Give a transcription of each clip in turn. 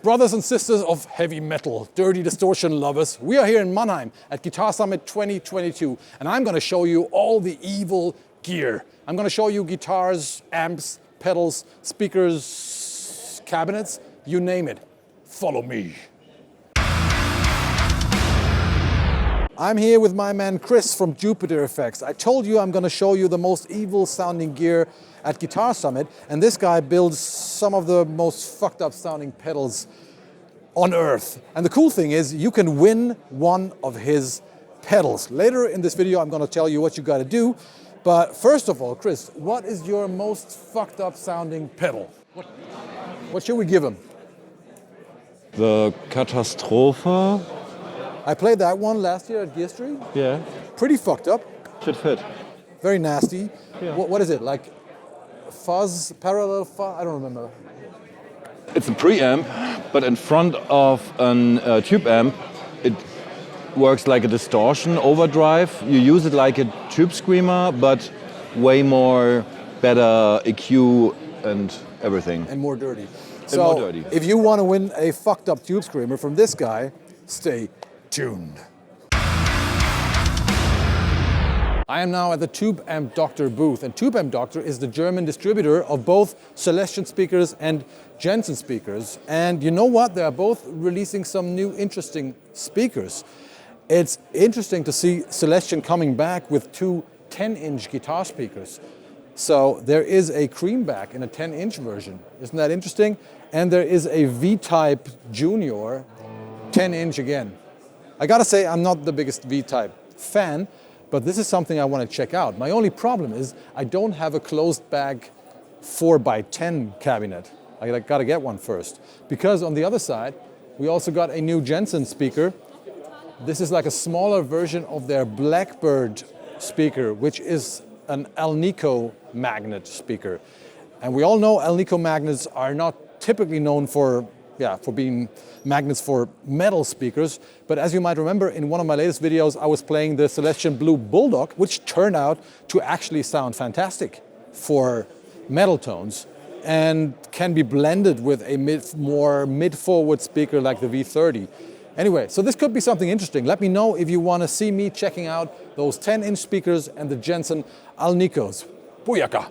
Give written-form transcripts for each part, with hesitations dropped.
Brothers and sisters of heavy metal, dirty distortion lovers, we are here in Mannheim at Guitar Summit 2022, and I'm going to show you all the evil gear. I'm going to show you guitars, amps, pedals, speakers, cabinets, you name it. Follow me. I'm here with my man Chris from JPTR FX. I told you I'm going to show you the most evil sounding gear at Guitar Summit, and this guy builds some of the most fucked up sounding pedals on earth. And the cool thing is you can win one of his pedals. Later in this video I'm going to tell you what you got to do. But first of all, Chris, what is your most fucked up sounding pedal? What should we give him? The Katastrophe. I played that one last year at Gear Street. Yeah. Pretty fucked up. Should fit. Very nasty. Yeah. What is it? Like fuzz, parallel fuzz? I don't remember. It's a preamp, but in front of a tube amp, it works like a distortion overdrive. You use it like a tube screamer, but way more better EQ and everything. And more dirty. And more dirty. If you want to win a fucked up tube screamer from this guy, stay tuned. I am now at the Tube Amp Doctor booth, and Tube Amp Doctor is the German distributor of both Celestion speakers and Jensen speakers. And you know what? They are both releasing some new interesting speakers. It's interesting to see Celestion coming back with two 10-inch guitar speakers. So there is a creamback in a 10-inch version. Isn't that interesting? And there is a V-Type Junior 10-inch again. I gotta say, I'm not the biggest V-Type fan, but this is something I want to check out. My only problem is I don't have a closed bag 4x10 cabinet. I gotta get one first. Because on the other side, we also got a new Jensen speaker. This is like a smaller version of their Blackbird speaker, which is an Alnico magnet speaker. And we all know Alnico magnets are not typically known for being magnets for metal speakers. But as you might remember, in one of my latest videos, I was playing the Celestion Blue Bulldog, which turned out to actually sound fantastic for metal tones and can be blended with a more mid-forward speaker like the V30. Anyway, so this could be something interesting. Let me know if you want to see me checking out those 10-inch speakers and the Jensen Alnicos. Booyaka!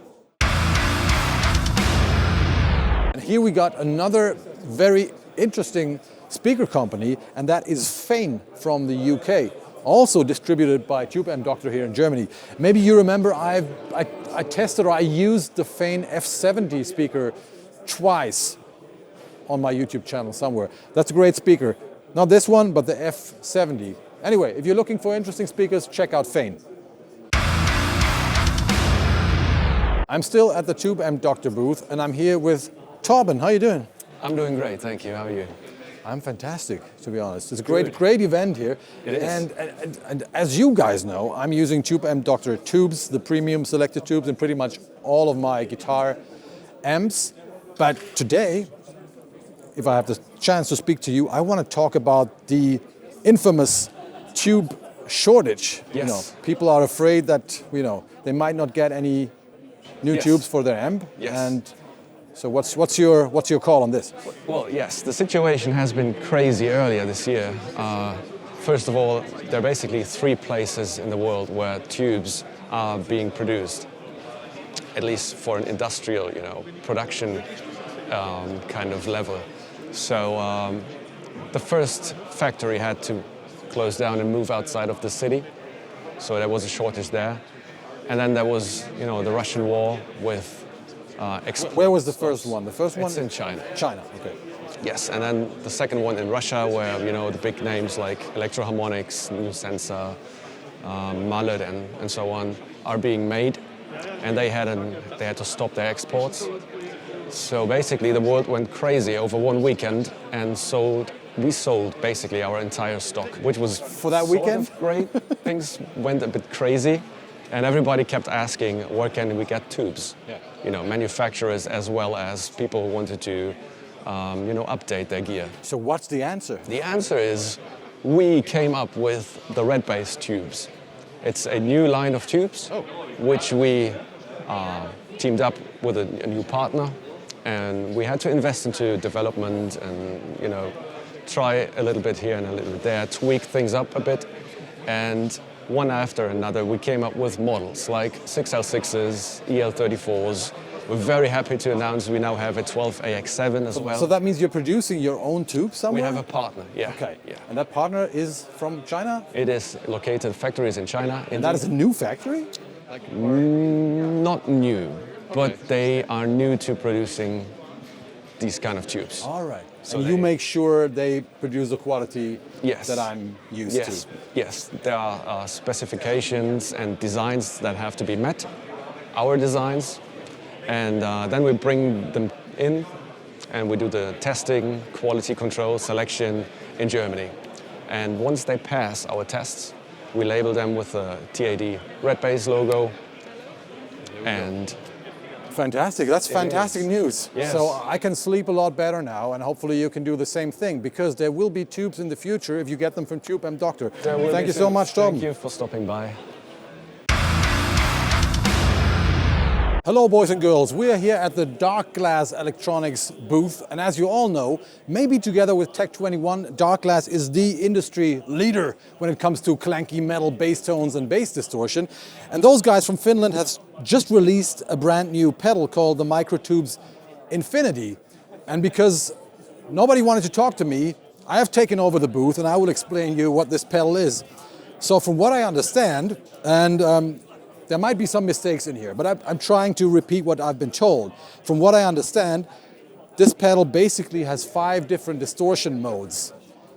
And here we got another very interesting speaker company, and that is Fane from the UK, also distributed by Tube Amp Doctor here in Germany. Maybe you remember I tested or I used the Fane F70 speaker twice on my YouTube channel somewhere. That's a great speaker. Not this one, but the F70. Anyway, if you're looking for interesting speakers, check out Fane. I'm still at the Tube Amp Doctor booth, and I'm here with Torben. How you doing? I'm doing great, thank you. How are you? I'm fantastic, to be honest. It's a great event here. It is. And as you guys know, I'm using Tube Amp Doctor tubes, the premium selected tubes, in pretty much all of my guitar amps. But today, if I have the chance to speak to you, I want to talk about the infamous tube shortage. Yes. You know, people are afraid that they might not get any new tubes for their amp. Yes. And so what's your call on this? Well, yes, the situation has been crazy earlier this year. First of all, there are basically 3 places in the world where tubes are being produced, at least for an industrial, production kind of level. So the first factory had to close down and move outside of the city, so there was a shortage there. And then there was, the Russian war with Where was the first one? The first one? It's in China. China, okay. Yes, and then the second one in Russia, where the big names like Electro Harmonix, New Sensor, Mallet, and so on are being made, and they had to stop their exports. So basically, the world went crazy over one weekend, and we sold basically our entire stock, which was for that weekend great. Things went a bit crazy. And everybody kept asking, where can we get tubes? Yeah. Manufacturers as well as people who wanted to, update their gear. So what's the answer? The answer is we came up with the red-based tubes. It's a new line of tubes, which we teamed up with a new partner And we had to invest into development and, you know, try a little bit here and a little bit there, tweak things up a bit. And one after another, we came up with models like 6L6s, EL34s. We're very happy to announce we now have a 12AX7 as well. So that means you're producing your own tube somewhere? We have a partner, yeah. Okay. Yeah. And that partner is from China? It is located, factories in China. And that is a new factory? Not new, but they are new to producing these kind of tubes. All right. So and you make sure they produce the quality Yes. that I'm used to? Yes, there are specifications and designs that have to be met, our designs, and then we bring them in and we do the testing, quality control, selection in Germany. And once they pass our tests, we label them with a TAD red base logo. And fantastic, that's fantastic news. Yes. So I can sleep a lot better now, and hopefully you can do the same thing, because there will be tubes in the future if you get them from Tube M Doctor. Thank you so much, Tom. Thank you for stopping by. Hello boys and girls, we are here at the DarkGlass Electronics booth, and as you all know, maybe together with Tech21, DarkGlass is the industry leader when it comes to clanky metal bass tones and bass distortion. And those guys from Finland have just released a brand new pedal called the Microtubes Infinity. And because nobody wanted to talk to me, I have taken over the booth and I will explain you what this pedal is. So from what I understand, and there might be some mistakes in here, but I'm trying to repeat what I've been told. From what I understand, this pedal basically has 5 different distortion modes.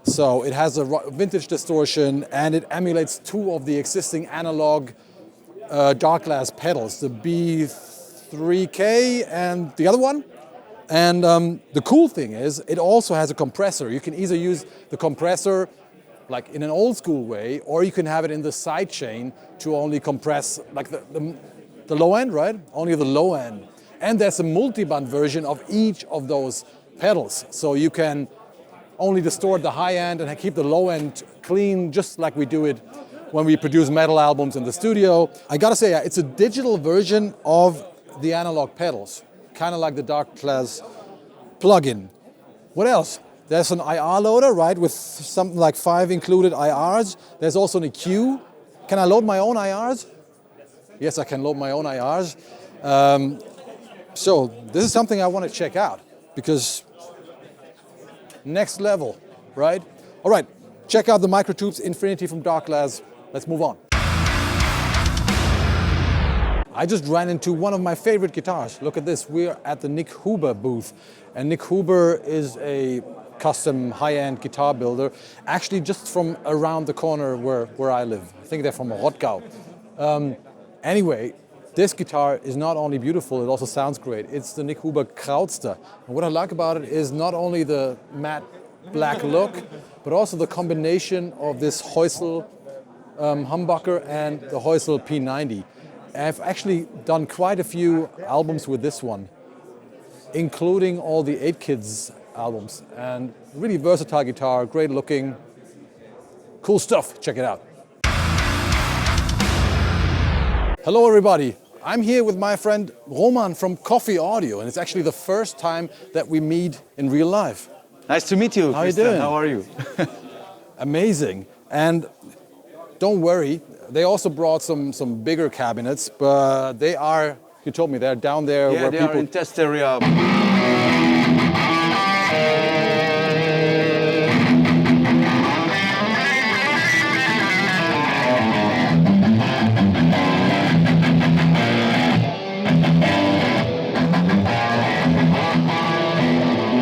So it has a vintage distortion and it emulates 2 of the existing analog DarkGlass pedals, the B3K and the other one. And the cool thing is it also has a compressor. You can either use the compressor like in an old school way, or you can have it in the side chain to only compress like the low end, right? Only the low end. And there's a multi-band version of each of those pedals. So you can only distort the high end and keep the low end clean, just like we do it when we produce metal albums in the studio. I gotta say, it's a digital version of the analog pedals, kind of like the DarkGlass plugin. What else? There's an IR loader, right, with something like 5 included IRs. There's also an EQ. Can I load my own IRs? Yes, I can load my own IRs. So this is something I want to check out, because next level, right? All right, check out the Microtubes Infinity from DarkGlass. Let's move on. I just ran into one of my favorite guitars. Look at this, we're at the Nik Huber booth. And Nik Huber is a custom high-end guitar builder, actually just from around the corner where I live. I think they're from Rottgau. Anyway, this guitar is not only beautiful, it also sounds great. It's the Nik Huber Krautster. And what I like about it is not only the matte black look, but also the combination of this Häusl humbucker and the Häusl P90. I've actually done quite a few albums with this one, including all the 8Kids albums, and really versatile guitar, great looking, cool stuff. Check it out. Hello everybody, I'm here with my friend Roman from Coffee Audio, and it's actually the first time that we meet in real life. Nice to meet you. How are you Kristian. doing? How are you? Amazing. And don't worry, they also brought some bigger cabinets, but they are, you told me, they're down there Yeah, where they people... are in test area.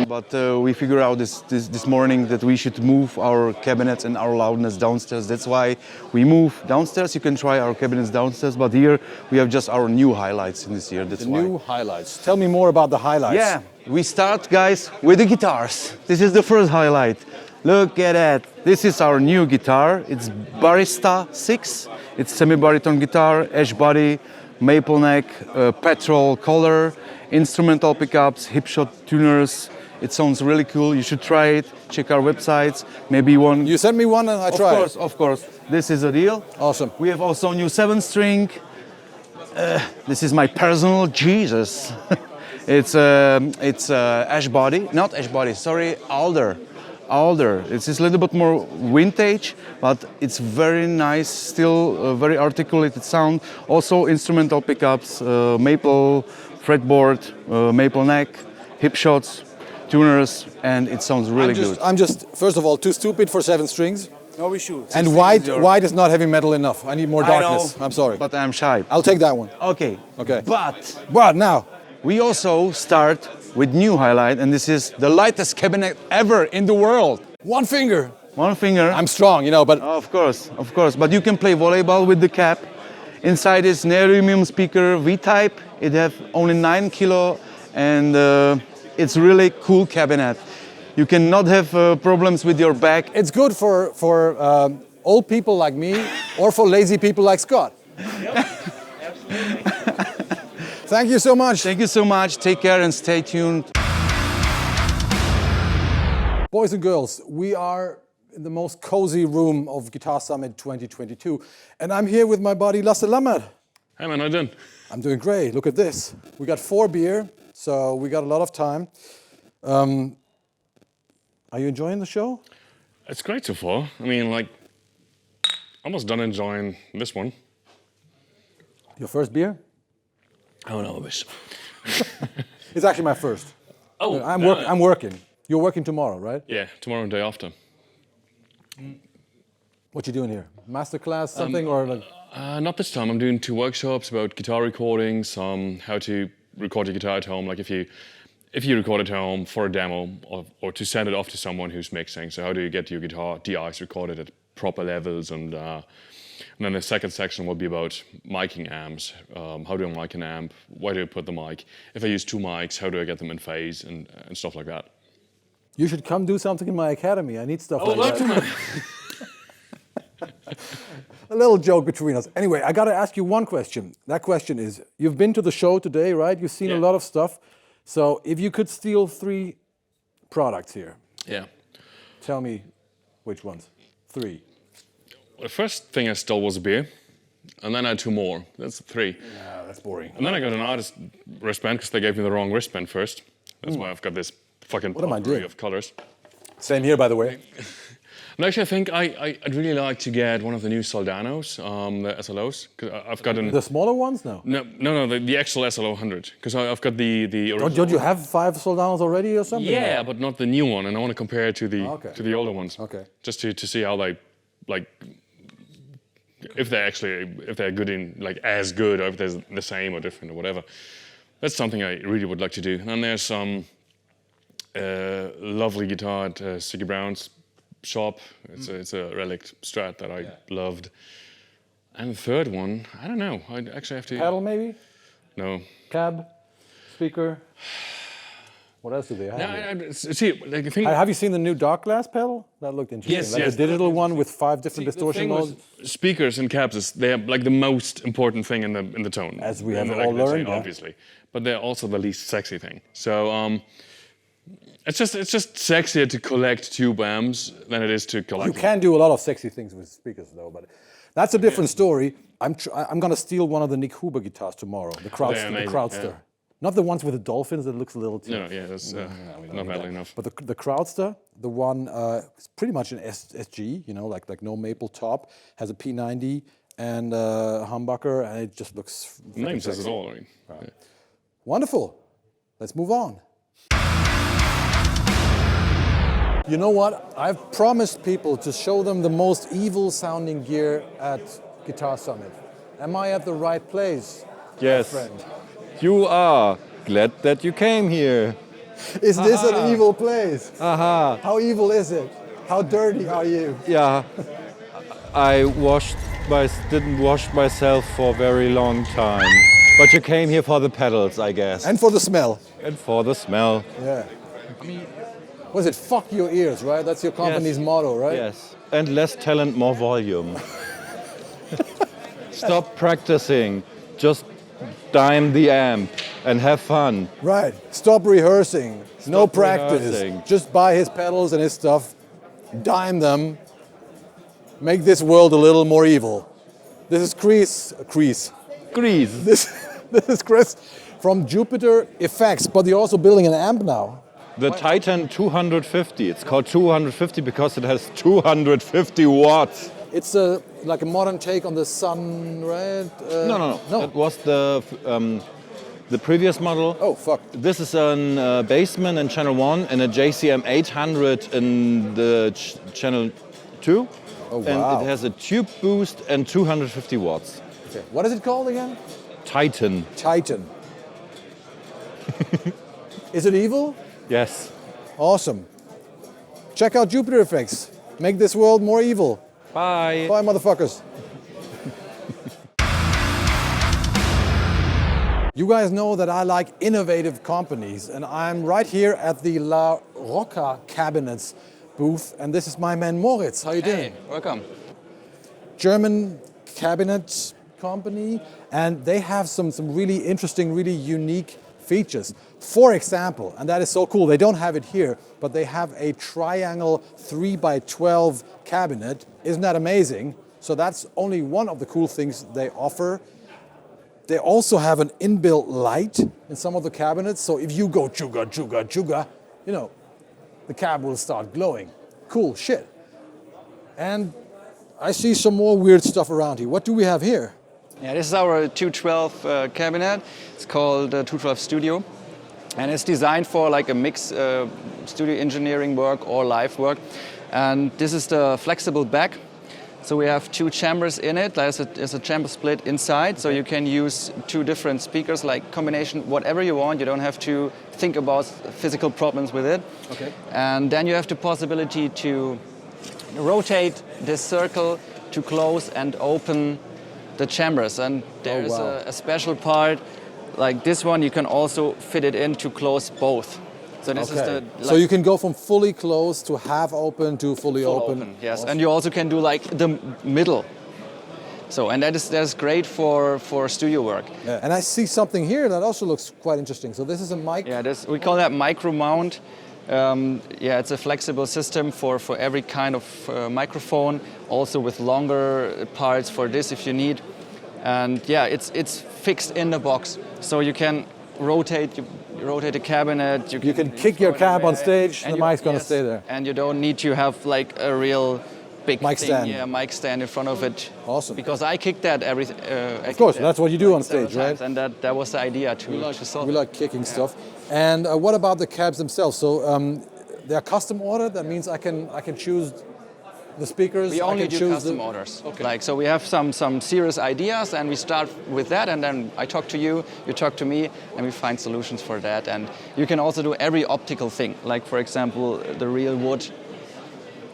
But we figured out this morning that we should move our cabinets and our loudness downstairs. That's why we move downstairs. You can try our cabinets downstairs, but here we have just our new highlights in this year. That's why. New highlights. Tell me more about the highlights. Yeah, we start, guys, with the guitars. This is the first highlight. Look at that. This is our new guitar. It's Barista 6. It's semi-baritone guitar, ash body, maple neck, petrol color, instrumental pickups, hip shot tuners. It sounds really cool. You should try it. Check our websites. Maybe one. You send me one and I try. Of course, of course. This is a deal. Awesome. We have also new 7-string. This is my personal Jesus. It's ash body, not ash body, sorry, alder. Alder. It's a little bit more vintage, but it's very nice, still very articulated sound. Also instrumental pickups, maple fretboard, maple neck, hip shots, tuners, and it sounds really good. I'm just, first of all, too stupid for 7 strings. No issue. And white is not heavy metal enough. I need more darkness. I'm sorry. But I'm shy. I'll take that one. Okay. Okay. But now, we also start with new highlight, and this is the lightest cabinet ever in the world. one finger. One finger. I'm strong, you know, but Of course. But you can play volleyball with the cap. Inside is neodymium speaker V-type. It has only 9 kilo, and it's really cool cabinet. You cannot have problems with your back. it's good for old people like me or for lazy people like Scott. Thank you so much. Thank you so much. Take care and stay tuned. Boys and girls, we are in the most cozy room of Guitar Summit 2022. And I'm here with my buddy Lasse Lammert. Hey man, how you doing? I'm doing great. Look at this. We got 4 beer, so we got a lot of time. Are you enjoying the show? It's great so far. I mean, like, almost done enjoying this one. Your first beer? Oh no, I wish. It's actually my first. Oh, I'm working. You're working tomorrow, right? Yeah, tomorrow and day after. What you doing here? Masterclass, something, or like? Not this time. I'm doing 2 workshops about guitar recordings, how to record your guitar at home. Like if you record at home for a demo or to send it off to someone who's mixing. So how do you get your guitar DIs recorded at proper levels, and then the second section will be about miking amps. How do I mic an amp? Where do I put the mic? If I use 2 mics, how do I get them in phase and stuff like that? You should come do something in my academy. I need stuff like that. A little joke between us. Anyway, I got to ask you one question. That question is, you've been to the show today, right? You've seen a lot of stuff. So if you could steal 3 products here, Yeah. tell me which ones. 3. The first thing I stole was a beer, and then I had 2 more. That's 3. Yeah, that's boring. And then I got an artist wristband because they gave me the wrong wristband first. That's why I've got this fucking What am I potpourri doing? of colors. Same here, by the way. And actually, I think I'd really like to get one of the new Soldanos, the SLOs. Cause I've got The smaller ones? No. no, the actual SLO 100. Because I've got the original. Don't you have 5 Soldanos already or something? Yeah, but not the new one, and I want to compare it to the Okay. to the older ones. Okay. Just to see how they like. If they're good in like as good, or if they're the same or different or whatever. That's something I really would like to do. And then there's some lovely guitar at Siggy Brown's shop. It's a relic Strat that I loved. And the third one, I don't know. I actually have to. Pedal maybe? No. Cab? Speaker? What else do they have? No, see, like the thing. Have you seen the new DarkGlass pedal? That looked interesting. Yes, like yes. a digital one with 5 different distortion modes. Speakers and cabs, they're like the most important thing in the tone. As we have And, all let's say, learned, yeah. obviously. But they're also the least sexy thing. So it's just sexier to collect tube amps than it is to collect. You can do a lot of sexy things with speakers though, but that's a different story. I'm gonna steal one of the Nik Huber guitars tomorrow, the Crowdster. yeah. Not the ones with the dolphins that looks a little too... No, that's not badly enough. But the Crowdster, the one, it's pretty much an SG, you know, like no maple top, has a P90 and a humbucker, and it just looks... The name says it sexy. all. I mean. Yeah. Wonderful. Let's move on. You know what? I've promised people to show them the most evil sounding gear at Guitar Summit. Am I at the right place, Yes, friend? you are. Glad that you came here. Is this an evil place? Aha. How evil is it? How dirty are you? Yeah, I didn't wash myself for a very long time. But you came here for the pedals, I guess. And for the smell. And for the smell. Yeah. Was it fuck your ears, right? That's your company's motto, right? Yes. And less talent, more volume. Stop practicing. Just dime the amp and have fun. Right. Stop rehearsing. No practice. rehearsing. Just buy his pedals and his stuff. Dime them. Make this world a little more evil. This is Grease. Grease. This is Chris from Jupiter FX, but you're also building an amp now. The Titan 250. It's called 250 because it has 250 watts. It's like a modern take on the Sun, right? No. That was the previous model. Oh, fuck. This is a Bassman in channel 1 and a JCM 800 in the channel 2. Oh, wow. And it has a tube boost and 250 watts. Okay. What is it called again? Titan. Titan. Is it evil? Yes. Awesome. Check out Jupiter FX. Make this world more evil. Bye. Bye, motherfuckers. You guys know that I like innovative companies, and I'm right here at the LaRoqua Cabinets booth, and this is my man Moritz. How you doing? Welcome. German cabinet company, and they have some really interesting, really unique features. For example, and that is so cool, they don't have it here, but they have a triangle 3x12 cabinet. Isn't that amazing? So that's only one of the cool things they offer. They also have an inbuilt light in some of the cabinets, so if you go chuga, chuga, chuga, you know, the cab will start glowing. Cool shit. And I see some more weird stuff around here. What do we have here? Yeah, this is our 212 cabinet. It's called 212 Studio. And it's designed for like a mix studio engineering work or live work. And this is the flexible back. So we have two chambers in it. There's a chamber split inside, so you can use two different speakers, like combination, whatever you want. You don't have to think about physical problems with it. Okay. And then you have the possibility to rotate this circle to close and open the chambers. And there's a special part, like this one, you can also fit it in to close both. So this is the, so you can go from fully closed to half open to fully open. Yes, awesome. And you also can do like the middle. So, and that is great for studio work. Yeah. And I see something here that also looks quite interesting. So this is a mic. Yeah, we call that micro mount. Yeah, it's a flexible system for every kind of microphone, also with longer parts for this if you need. And yeah, it's fixed in the box, so you can rotate the cabinet. You can kick your cab on stage, and the mic's going to stay there. And you don't need to have like a real big mic stand. Yeah, mic stand in front of it. Awesome. Because I kicked that of course, that's what you do on stage, right? And that was the idea to solve. We like kicking stuff. And what about the cabs themselves? So they're custom ordered. That means I can choose the speakers. We only do custom orders. Okay. Like, so we have some serious ideas, and we start with that, and then I talk to you, you talk to me, and we find solutions for that. And you can also do every optical thing, like for example the real wood,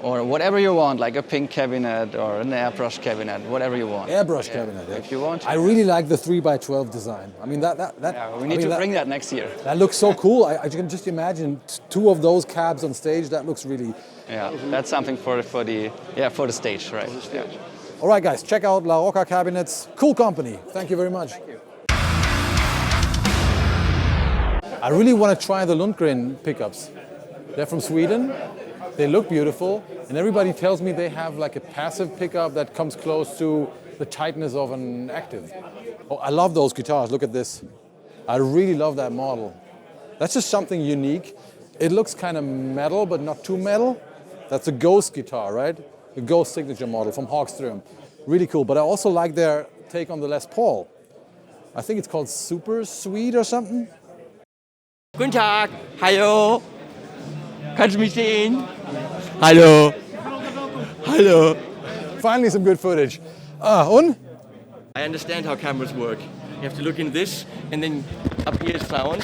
or whatever you want, like a pink cabinet or an airbrush cabinet, whatever you want. Airbrush cabinet, yeah. If you want. I really like the 3x12 design. I mean that. Yeah, we need to bring that next year. That looks so cool. I can just imagine two of those cabs on stage. That looks really. Yeah, that's something for the stage, right? Yeah. All right, guys, check out LaRoqua Cabinets. Cool company. Thank you very much. Thank you. I really want to try the Lundgren pickups. They're from Sweden. They look beautiful, and everybody tells me they have like a passive pickup that comes close to the tightness of an active. Oh, I love those guitars. Look at this. I really love that model. That's just something unique. It looks kind of metal, but not too metal. That's a Ghost guitar, right? The Ghost signature model from Hagström. Really cool. But I also like their take on the Les Paul. I think it's called Super Sweet or something. Guten Tag. Hallo. Kannst du mich sehen? Hallo. Hallo. Finally some good footage. Und? I understand how cameras work. You have to look in this, and then up here is sound.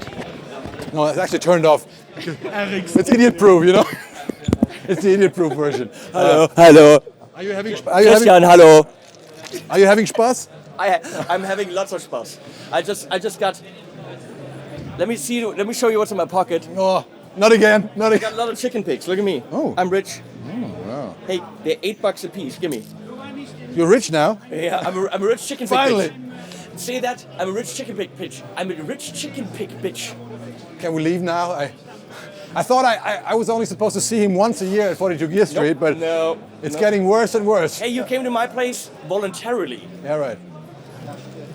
No, it's actually turned off. It's idiot-proof, you know? It's the idiot-proof version. Hello. Hello. Are you having Kristian, hello. Are you having Spaß? I'm having lots of spaß. I just got. Let me show you what's in my pocket. Oh, not again. Not I again. got a lot of chicken pigs. Look at me. Oh. I'm rich. Oh, wow. Hey, they're $8 a piece. Give me. You're rich now. Yeah, I'm a rich chicken pig. Finally. Bitch. See that? I'm a rich chicken pig bitch. I'm a rich chicken pig bitch. Can we leave now? I thought I was only supposed to see him once a year at 42 Gear Street, but it's getting worse and worse. Hey, you came to my place voluntarily. Yeah, right.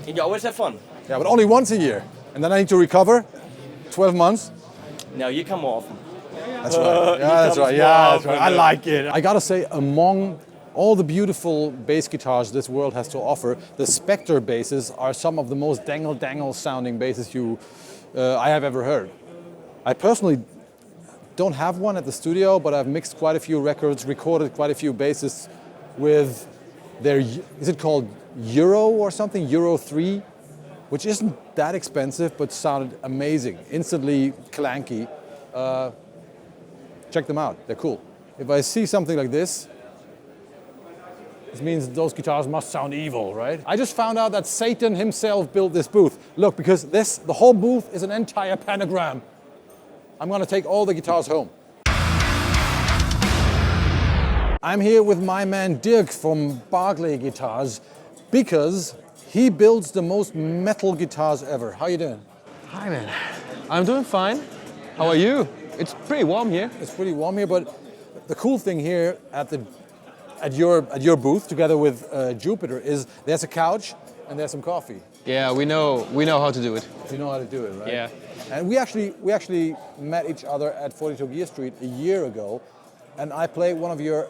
And you always have fun. Yeah, but only once a year. And then I need to recover 12 months. No, you come often. That's right. Yeah, that's right. Yeah, that's right. I like it. I gotta say, among all the beautiful bass guitars this world has to offer, the Spectre basses are some of the most dangle sounding basses I have ever heard. I personally don't have one at the studio, but I've mixed quite a few records, recorded quite a few basses with their, is it called Euro or something? Euro 3, which isn't that expensive, but sounded amazing, instantly clanky. Check them out, they're cool. If I see something like this means those guitars must sound evil, right? I just found out that Satan himself built this booth. Look, because the whole booth is an entire pentagram. I'm gonna take all the guitars home. I'm here with my man Dirk from Baguley Guitars because he builds the most metal guitars ever. How you doing? Hi man, I'm doing fine. How are you? It's pretty warm here. It's pretty warm here, but the cool thing here at your booth, together with Jupiter, is there's a couch and there's some coffee. Yeah, we know how to do it. You know how to do it, right? Yeah. And we actually met each other at 42 Gear Street a year ago, and I played one of your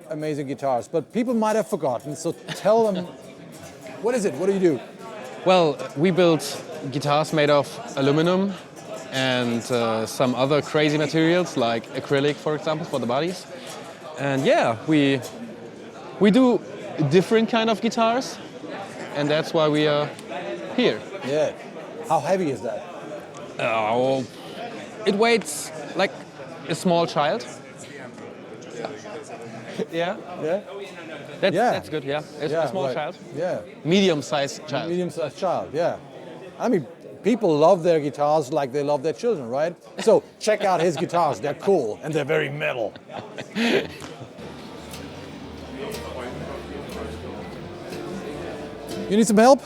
amazing guitars. But people might have forgotten, so tell them, what is it? What do you do? Well, we build guitars made of aluminum and some other crazy materials like acrylic, for example, for the bodies. And yeah, we do different kind of guitars, and that's why we are here. Yeah. How heavy is that? It weighs like a small child. Yeah. Yeah. That's good. Yeah, it's a small right. child. Yeah. Medium-sized child. Medium-sized child. Yeah. I mean, people love their guitars like they love their children, right? So check out his guitars. They're cool and they're very metal. You need some help?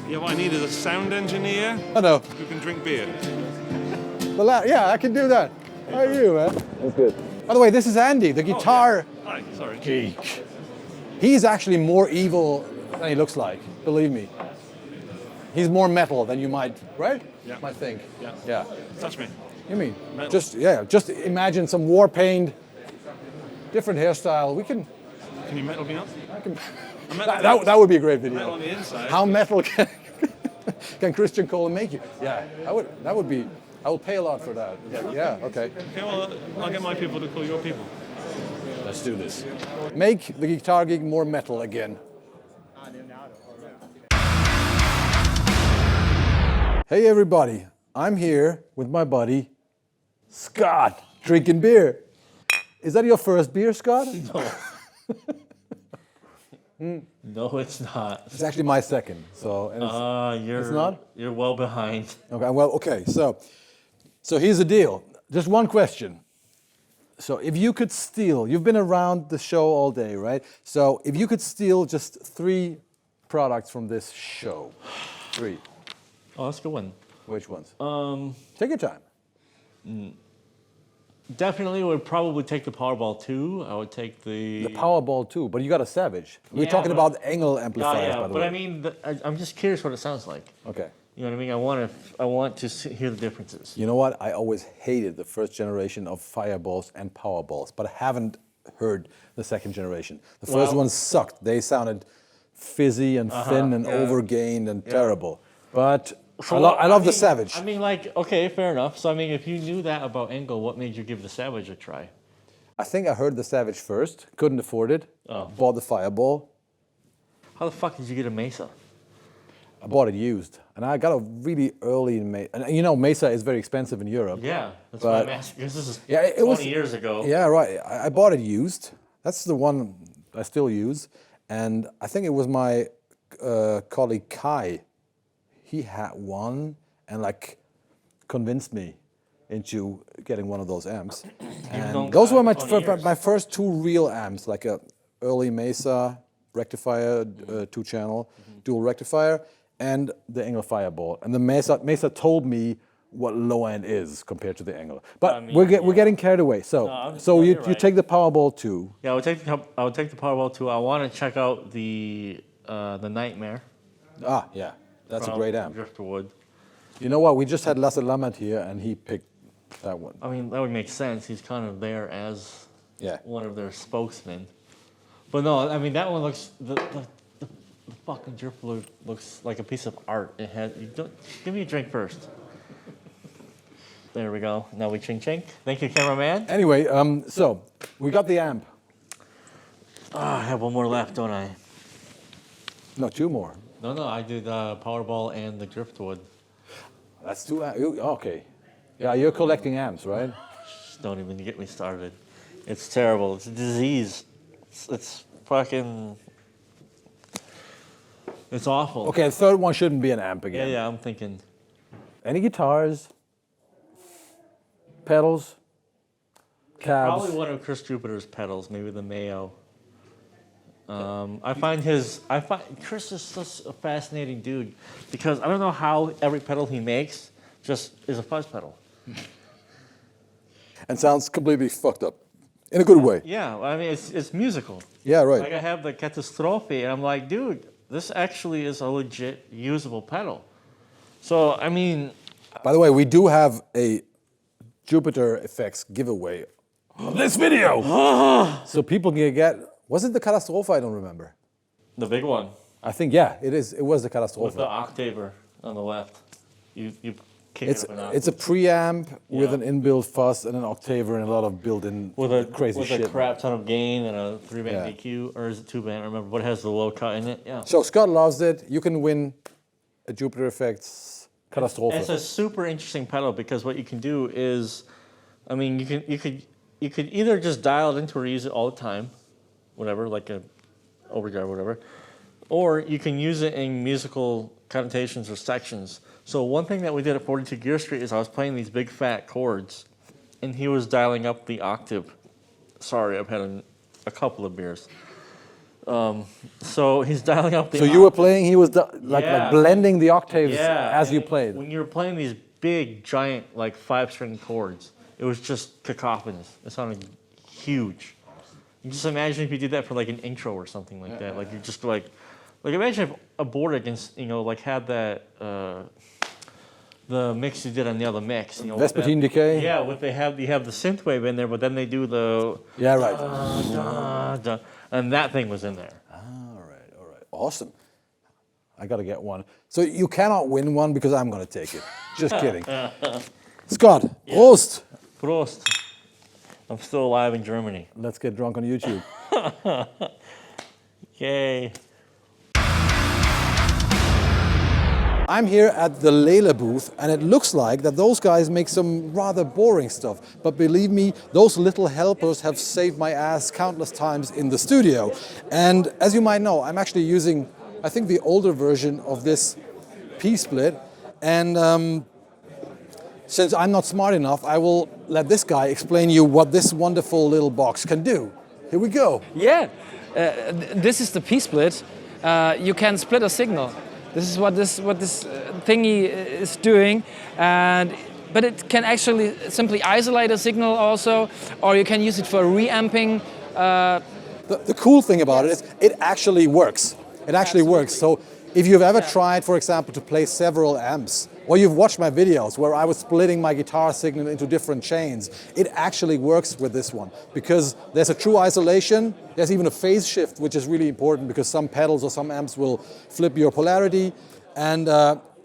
Yeah, what I need is a sound engineer I know. who can drink beer. Yeah, I can do that. How are you, man? I'm good. By the way, this is Andy, the guitar Hi, sorry. geek. He's actually more evil than he looks like, believe me. He's more metal than you might, right? Yeah. Might think. Yeah. Yeah. Touch me. You mean? Metal. Just imagine some war paint, different hairstyle. Can you metal me up? That would be a great video. Metal on the inside. How metal can Kristian Kohle make you? Yeah, that would be. I will pay a lot for that. Yeah, okay. Okay, well, I'll get my people to call your people. Let's do this. Make the guitar gig more metal again. Hey everybody, I'm here with my buddy Scott, drinking beer. Is that your first beer, Scott? No. No, it's not. It's actually my second. So and it's not? You're well behind. Okay, well, okay. So here's the deal. Just one question. So if you could steal, you've been around the show all day, right? So if you could steal just 3 products from this show, 3. Oh, that's a good one. Which ones? Take your time. Definitely would probably take the Powerball 2. I would take the Powerball 2, but you got a Savage. We're Yeah, talking but- about Engel amplifiers, by the but way. I mean, I'm just curious what it sounds like. Okay. You know what I mean? I want to hear the differences. You know what? I always hated the first generation of Fireballs and Powerballs, but I haven't heard the second generation. The first ones sucked. They sounded fizzy and thin and overgained and terrible. But So, I love the mean, Savage. I mean, like, okay, fair enough. So, I mean, if you knew that about Engel, what made you give the Savage a try? I think I heard the Savage first, couldn't afford it, bought the Fireball. How the fuck did you get a Mesa? I bought it used, and I got a really early Mesa. And you know, Mesa is very expensive in Europe. Yeah, that's But- why I'm asking. Because this is it 20 was, years ago. Yeah, right. I bought it used. That's the one I still use. And I think it was my colleague Kai. He had one and like convinced me into getting one of those amps. And those were my first 2 real amps, like a early Mesa rectifier, 2-channel, dual rectifier, and the Engel Fireball. And the Mesa told me what low end is compared to the Engel. But I mean, we're getting carried away. So you right. take the Powerball 2. Yeah, I would take the Powerball 2. I want to check out the Nightmare. Ah, yeah, that's a great amp. Driftwood. You know what? We just had Lasse Lammert here, and he picked that one. I mean, that would make sense. He's kind of there as one of their spokesmen. But no, I mean, that one looks, the fucking drip looks like a piece of art. It has, give me a drink first. There we go. Now we ching ching. Thank you, cameraman. Anyway, so we got the amp. I have one more left, don't I? No, two more. No, I did Powerball and the Driftwood. That's two amps. Okay. Yeah, you're collecting amps, right? Just don't even get me started. It's terrible. It's a disease. It's fucking... It's awful. Okay, the third one shouldn't be an amp again. Yeah, I'm thinking... Any guitars? Pedals? Cabs? Probably one of Chris Jupiter's pedals, maybe the Mayo. I find Chris is such a fascinating dude because I don't know how every pedal he makes just is a fuzz pedal. And sounds completely fucked up. In a good way. Yeah, I mean, it's musical. Yeah, right. Like I have the Catastrophe, and I'm like, dude, this actually is a legit usable pedal. So, I mean... By the way, we do have a Jupiter FX giveaway on this video. So people can get... Was it the Catastrophe? I don't remember. The big one. I think, yeah, it is. It was the Catastrophe. With the octaver on the left. You kick it up an octave. It's a preamp with an inbuilt fuzz and an octaver and a lot of built-in crazy shit. With a crap ton of gain and a 3-band EQ, or is it 2-band? I don't remember, but it has the low cut in it. Yeah. So Scott loves it. You can win a Jupiter FX Catastrophe. It's a super interesting pedal because what you can do is, I mean, you could either just dial it into or use it all the time, whatever, like a overdrive or whatever, or you can use it in musical connotations or sections. So one thing that we did at 42 Gear Street is I was playing these big fat chords, and he was dialing up the octave. Sorry, I've had a couple of beers. So he's dialing up the octave. So you were playing, he was like blending the octaves as you played. When you were playing these big, giant, like 5-string chords, it was just cacophonous. It sounded huge. You just imagine if you did that for like an intro or something like that. Like you just like imagine if a board against, like had that, the mix you did on the other mix. Vespertine Decay? Yeah, you have the synth wave in there, but then they do the... Yeah, right. And that thing was in there. All right. Awesome. I got to get one. So you cannot win one because I'm going to take it. Just kidding. Scott, Prost. Prost. I'm still alive in Germany. Let's get drunk on YouTube. Yay. I'm here at the Lehle booth, and it looks like that those guys make some rather boring stuff. But believe me, those little helpers have saved my ass countless times in the studio. And as you might know, I'm actually using, I think, the older version of this P-split. And since I'm not smart enough, I will let this guy explain you what this wonderful little box can do. Here we go. Yeah, this is the P-split. You can split a signal. This is what this thingy is doing, but it can actually simply isolate a signal also, or you can use it for reamping. The cool thing about it is it actually works. It actually works. So if you've ever tried, for example, to play several amps, or you've watched my videos where I was splitting my guitar signal into different chains, it actually works with this one because there's a true isolation. There's even a phase shift, which is really important because some pedals or some amps will flip your polarity, and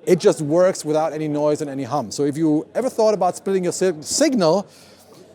it just works without any noise and any hum. So if you ever thought about splitting your signal,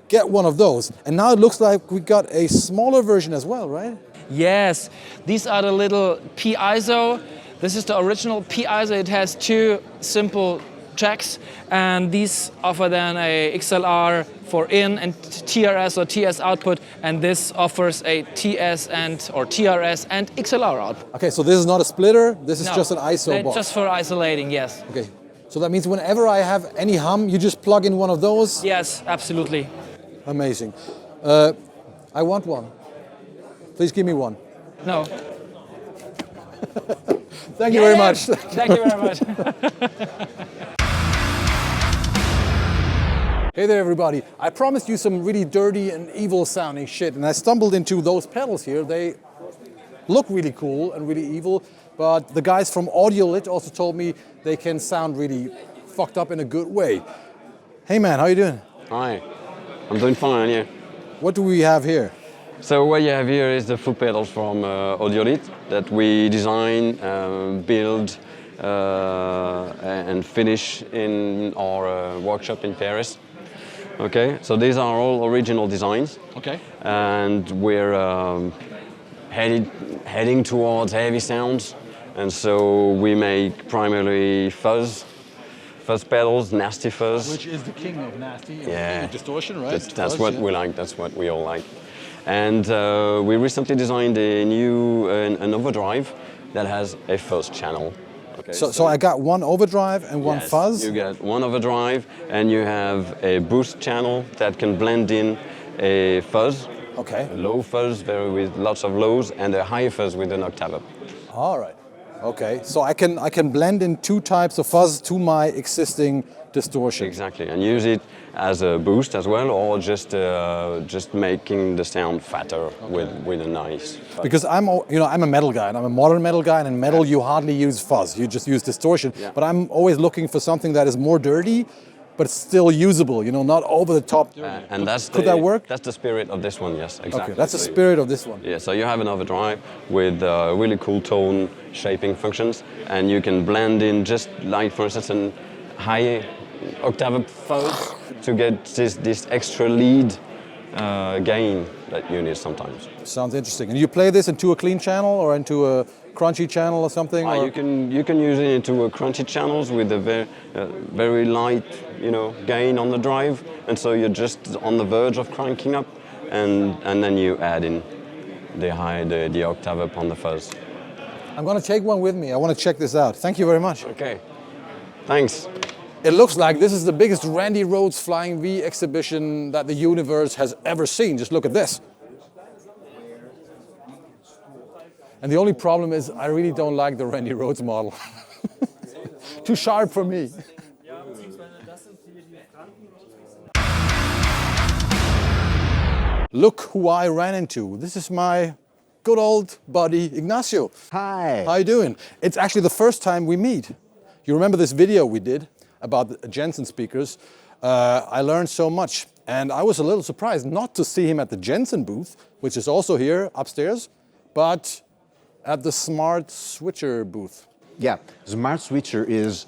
get one of those. And now it looks like we got a smaller version as well, right? Yes, these are the little piezo. This is the original piezo. It has two simple jacks, and these offer then a XLR for in and TRS or TS output, and this offers a TS or TRS and XLR output. Okay, so this is not a splitter, this is just an ISO box. Just for isolating, yes. Okay, so that means whenever I have any hum, you just plug in one of those? Yes, absolutely. Amazing. I want one. Please give me one. No. Thank you very much. Thank you very much. Hey there, everybody. I promised you some really dirty and evil sounding shit, and I stumbled into those pedals here. They look really cool and really evil, but the guys from Audiolithe also told me they can sound really fucked up in a good way. Hey man, how you doing? Hi, I'm doing fine, yeah. What do we have here? So what you have here is the foot pedals from Audiolithe that we design, build and finish in our workshop in Paris. Okay, so these are all original designs. Okay. And we're heading towards heavy sounds, and so we make primarily fuzz pedals, nasty fuzz. Which is the king of nasty distortion, right? That's what we like. That's what we all like. And we recently designed a new an overdrive that has a fuzz channel. Okay, so I got one overdrive and one fuzz? You get one overdrive and you have a boost channel that can blend in a fuzz. Okay. A low fuzz with lots of lows and a high fuzz with an octave up. All right. Okay. So I can blend in two types of fuzz to my existing distortion. Exactly, and use it as a boost as well, or just making the sound fatter with a nice fuzz. Because I'm a metal guy, and I'm a modern metal guy, and in metal you hardly use fuzz, you just use distortion. Yeah. But I'm always looking for something that is more dirty, but still usable, not over the top. And could that work? That's the spirit of this one, yes, exactly. Okay, that's the spirit of this one. Yeah, so you have an overdrive with really cool tone shaping functions, and you can blend in just like, for instance, a high octave fuzz to get this extra lead gain that you need sometimes. Sounds interesting. And you play this into a clean channel or into a crunchy channel or something? Or? You can use it into a crunchy channels with a very light, gain on the drive, and so you're just on the verge of cranking up, and then you add in the octave up on the fuzz. I'm going to take one with me. I want to check this out. Thank you very much. Okay. Thanks. It looks like this is the biggest Randy Rhoads Flying V exhibition that the universe has ever seen. Just look at this. And the only problem is I really don't like the Randy Rhoads model. Too sharp for me. Look who I ran into. This is my good old buddy Ignacio. Hi. How you doing? It's actually the first time we meet. You remember this video we did about the Jensen speakers? I learned so much, and I was a little surprised not to see him at the Jensen booth, which is also here upstairs, but at the Smart Switcher booth. Yeah, Smart Switcher is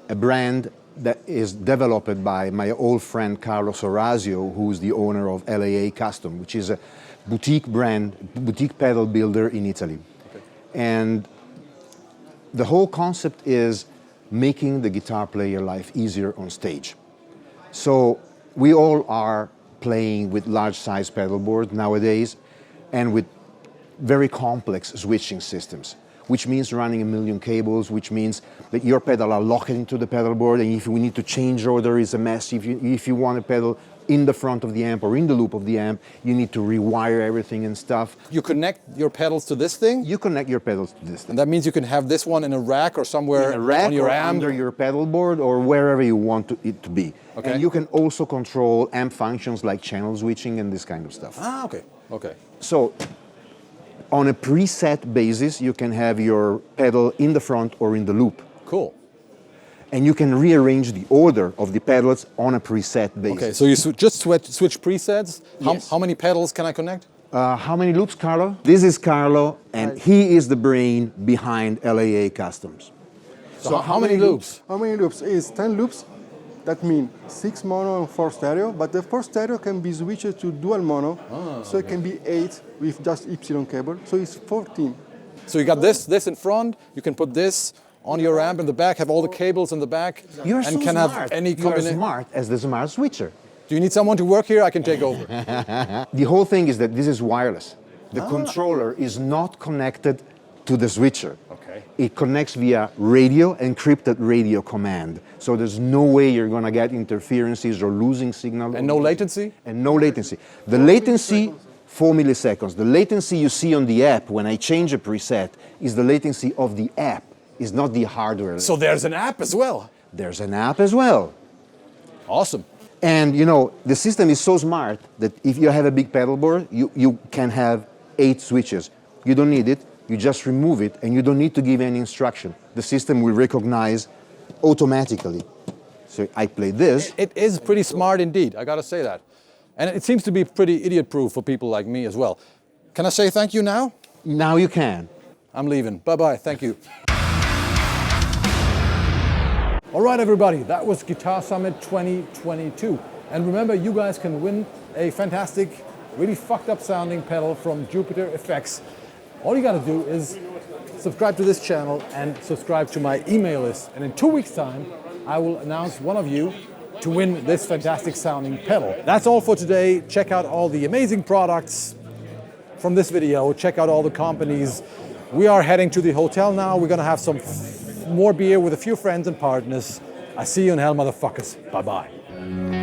a brand that is developed by my old friend Carlos Orazio, who's the owner of Laa Custom, which is a boutique brand, boutique pedal builder in Italy. Okay. And the whole concept is making the guitar player life easier on stage. So we all are playing with large size pedal boards nowadays and with very complex switching systems, which means running a million cables, which means that your pedal are locked into the pedal board, and if we need to change order, it's a mess. If you want a pedal in the front of the amp or in the loop of the amp, you need to rewire everything and stuff. You connect your pedals to this thing? You connect your pedals to this thing. And that means you can have this one in a rack or somewhere in a rack on your or amp? Under your pedal board or wherever you want it to be. Okay. And you can also control amp functions like channel switching and this kind of stuff. Ah, okay, okay. So, on a preset basis, you can have your pedal in the front or in the loop. Cool. And you can rearrange the order of the pedals on a preset basis. Okay, so you just switch presets. Yes. How many pedals can I connect? How many loops, Carlo? This is Carlo, and he is the brain behind Laa Customs. So how many loops? How many loops? It's 10 loops. That means 6 mono and 4 stereo, but the 4 stereo can be switched to dual mono, so it can be 8 with just Y cable, so it's 14. So you got this in front, you can put this on your amp in the back, have all the cables in the back, You're and so can smart. have any You're combination. smart as the Smart Switcher. Do you need someone to work here? I can take over. The whole thing is that this is wireless. The controller is not connected to the switcher. Okay. It connects via radio, encrypted radio command. So there's no way you're going to get interferences or losing signal. And no latency? And no latency. The latency, 4 milliseconds. The latency you see on the app when I change a preset is the latency of the app, is not the hardware. So there's an app as well? There's an app as well. Awesome. And the system is so smart that if you have a big pedal board, you can have 8 switches. You don't need it, you just remove it, and you don't need to give any instruction. The system will recognize automatically So I play this. It is pretty smart indeed, I gotta say that. And it seems to be pretty idiot-proof for people like me as well. Can I say thank you now? Now you can. I'm leaving. Bye-bye, thank you. All right, everybody, that was Guitar Summit 2022. And remember, you guys can win a fantastic, really fucked up sounding pedal from JPTR FX. All you gotta do is subscribe to this channel and subscribe to my email list. And in 2 weeks' time, I will announce one of you to win this fantastic sounding pedal. That's all for today. Check out all the amazing products from this video. Check out all the companies. We are heading to the hotel now. We're gonna have some more beer with a few friends and partners. I see you in hell, motherfuckers. Bye-bye.